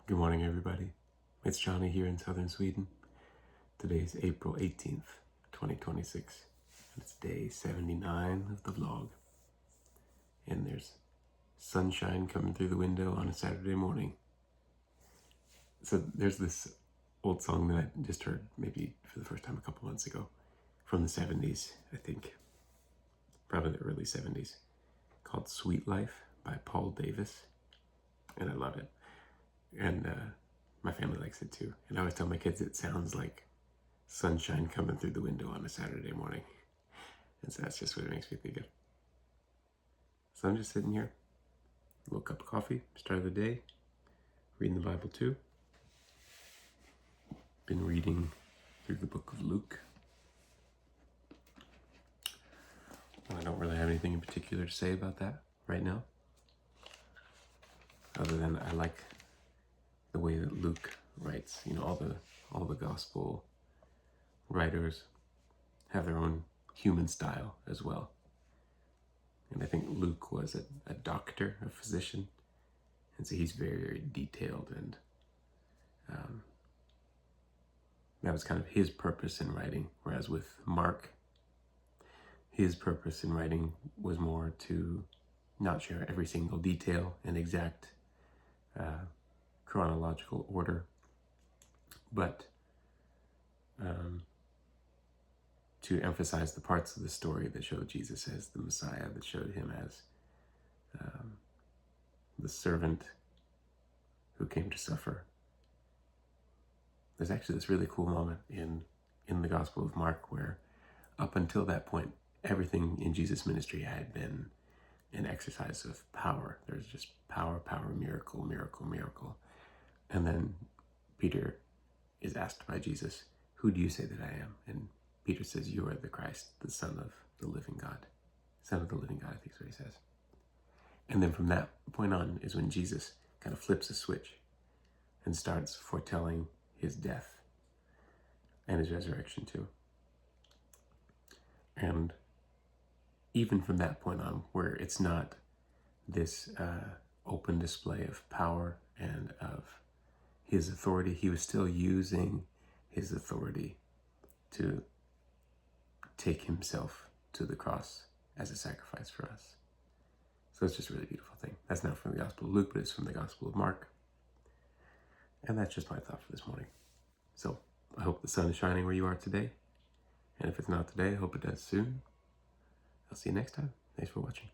Good morning, everybody. It's Johnny here in southern Sweden. Today is April 18th, 2026. And it's day 79 of the vlog. And there's sunshine coming through the window on a Saturday morning. So there's this old song that I just heard maybe for the first time a couple months ago from the 70s, I think. Probably the early 70s. Called Sweet Life by Paul Davis. And I love it. And my family likes it too. And I always tell my kids it sounds like sunshine coming through the window on a Saturday morning. And so that's just what it makes me think of. So I'm just sitting here, a little cup of coffee, start of the day, reading the Bible too. Been reading through the book of Luke. I don't really have anything in particular to say about that right now, other than I like the way that Luke writes. You know, all the gospel writers have their own human style as well. And I think Luke was a doctor, a physician, and so he's very, very detailed, and that was kind of his purpose in writing. Whereas with Mark, his purpose in writing was more to not share every single detail and exact chronological order, but to emphasize the parts of the story that showed Jesus as the Messiah, that showed him as the servant who came to suffer. There's actually this really cool moment in the Gospel of Mark where up until that point, everything in Jesus' ministry had been an exercise of power. There's just power, miracle, miracle, miracle. And then Peter is asked by Jesus, "Who do you say that I am?" And Peter says, "You are the Christ, the Son of the living God." Son of the living God, I think is what he says. And then from that point on is when Jesus kind of flips a switch and starts foretelling his death and his resurrection too. And even from that point on, where it's not this open display of power and of his authority, he was still using his authority to take himself to the cross as a sacrifice for us. So it's just a really beautiful thing. That's not from the Gospel of Luke, but it's from the Gospel of Mark. And that's just my thought for this morning. So I hope the sun is shining where you are today. And if it's not today, I hope it does soon. I'll see you next time. Thanks for watching.